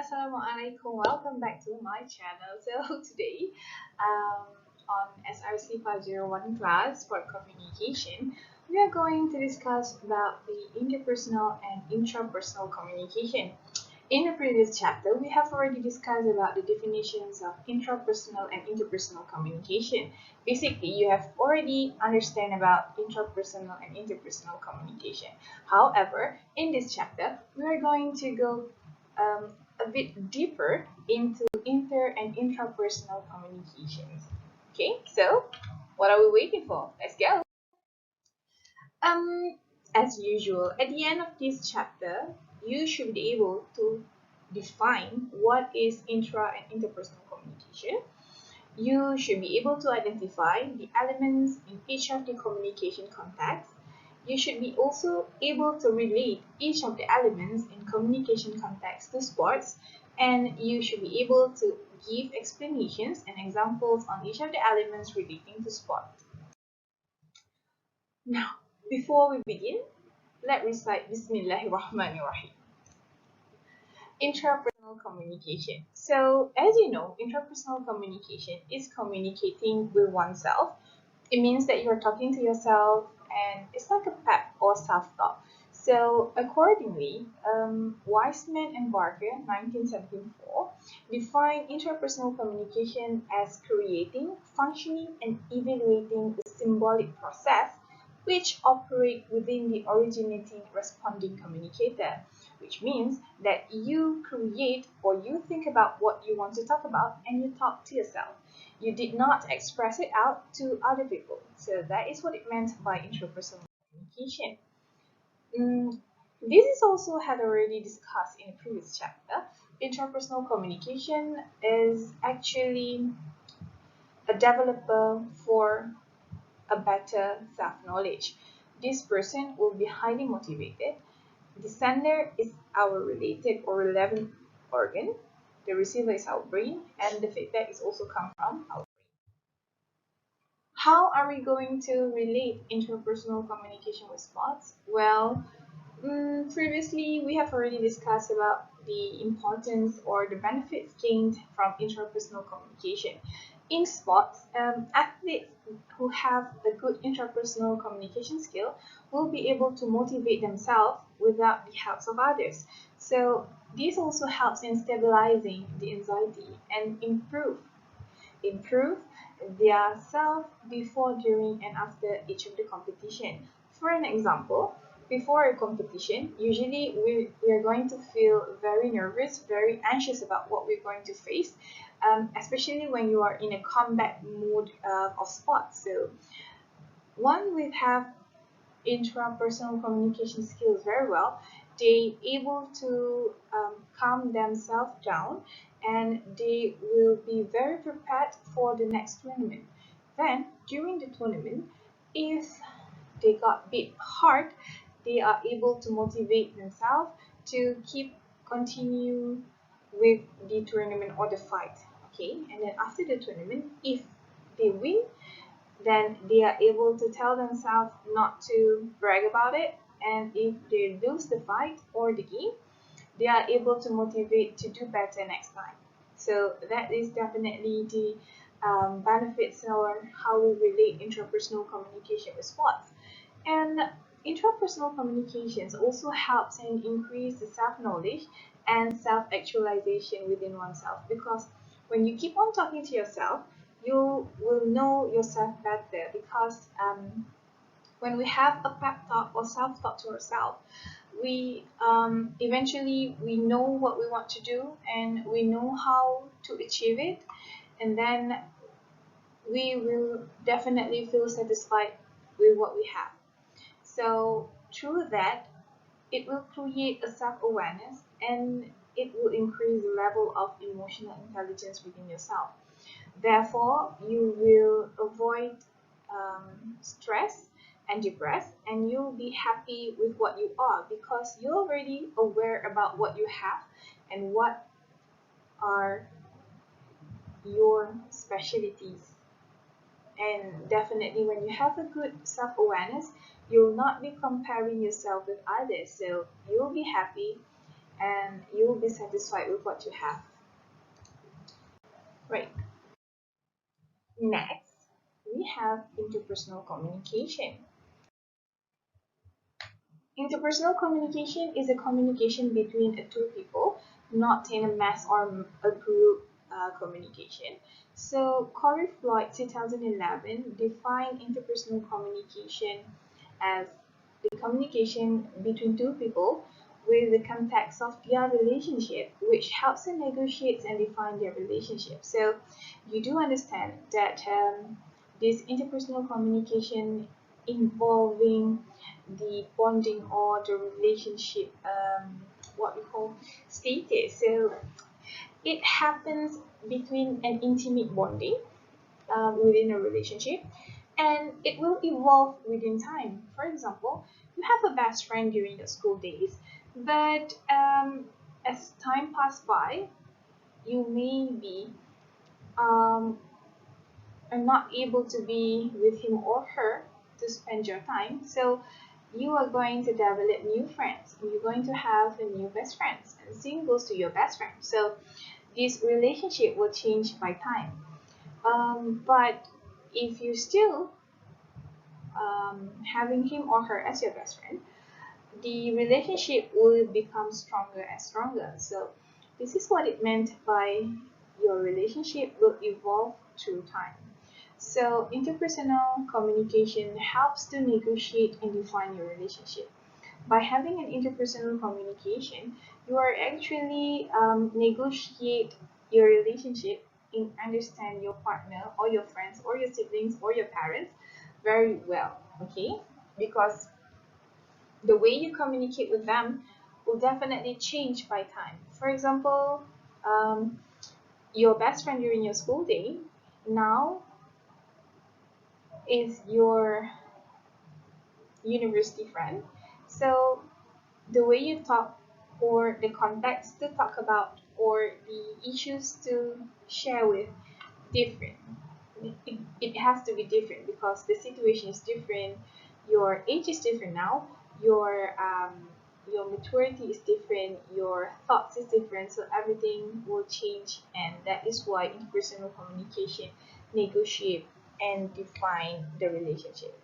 Assalamualaikum. Welcome back to my channel. So today, on SRC 501 class for communication, we are going to discuss about the interpersonal and intrapersonal communication. In the previous chapter, we have already discussed about the definitions of intrapersonal and interpersonal communication. Basically, you have already understand about intrapersonal and interpersonal communication. However, in this chapter, we are going to go a bit deeper into inter and intrapersonal communications. Okay, so what are we waiting for? Let's go. Um, as usual, at the end of this chapter, you should be able to define what is intra and interpersonal communication. You should be able to identify the elements in each of the communication contexts. You should be also able to relate each of the elements in communication context to sports, and you should be able to give explanations and examples on each of the elements relating to sport. Now, before we begin, let's recite Bismillahirrahmanirrahim. Intrapersonal communication. So, as you know, intrapersonal communication is communicating with oneself. It means that you're talking to yourself, and it's like a pep or self-talk. So, accordingly, Weisman and Barker, 1974, define interpersonal communication as creating, functioning, and evaluating the symbolic process which operate within the originating responding communicator, which means that you create or you think about what you want to talk about and you talk to yourself. You did not express it out to other people. So that is what it meant by intrapersonal communication. This is also had already discussed in a previous chapter. Interpersonal communication is actually a developer for a better self-knowledge. This person will be highly motivated. The sender is our related or relevant organ. The receiver is our brain, and the feedback is also come from our brain. How are we going to relate interpersonal communication with sports? Well, previously we have already discussed about the importance or the benefits gained from interpersonal communication. In sports, athletes who have a good interpersonal communication skill will be able to motivate themselves without the help of others. So this also helps in stabilizing the anxiety and improve their self before, during, and after each of the competition. For an example, before a competition, usually we are going to feel very nervous, very anxious about what we're going to face, especially when you are in a combat mode of sports. So one will have intrapersonal communication skills very well. They able to calm themselves down, and they will be very prepared for the next tournament. Then during the tournament, if they got bit hard, they are able to motivate themselves to continue with the tournament or the fight. Okay, and then after the tournament, if they win, then they are able to tell themselves not to brag about it. And if they lose the fight or the game, they are able to motivate to do better next time. So that is definitely the benefits or how we relate intrapersonal communication with sports. And intrapersonal communications also helps and increase the self-knowledge and self-actualization within oneself, because when you keep on talking to yourself, you will know yourself better, because when we have a pep talk or self-talk to ourselves, we eventually we know what we want to do and we know how to achieve it, and then we will definitely feel satisfied with what we have. So through that, it will create a self-awareness, and it will increase the level of emotional intelligence within yourself. Therefore, you will avoid stress and depressed, and you'll be happy with what you are, because you're already aware about what you have and what are your specialties. And definitely, when you have a good self-awareness, you'll not be comparing yourself with others, so you'll be happy and you will be satisfied with what you have. Right. Next, we have interpersonal communication. Interpersonal communication is a communication between two people, not in a mass or a group communication. So, Corey Floyd 2011 defined interpersonal communication as the communication between two people with the context of their relationship, which helps them negotiate and define their relationship. So, you do understand that this interpersonal communication involving the bonding or the relationship, what we call status. So it happens between an intimate bonding within a relationship, and it will evolve within time. For example, you have a best friend during the school days, but as time passes by, you may be um, are not able to be with him or her to spend your time. So you are going to develop new friends. You're going to have a new best friends. And same goes to your best friend. So this relationship will change by time. But if you still having him or her as your best friend, the relationship will become stronger and stronger. So this is what it meant by your relationship will evolve through time. So interpersonal communication helps to negotiate and define your relationship. By having an interpersonal communication, you are actually negotiate your relationship and understand your partner or your friends or your siblings or your parents very well. Okay, because the way you communicate with them will definitely change by time. For example, um, your best friend during your school day now is your university friend. So the way you talk or the context to talk about or the issues to share with different. It has to be different because the situation is different, your age is different now, your maturity is different, your thoughts is different, so everything will change, and that is why interpersonal communication negotiate and define the relationship.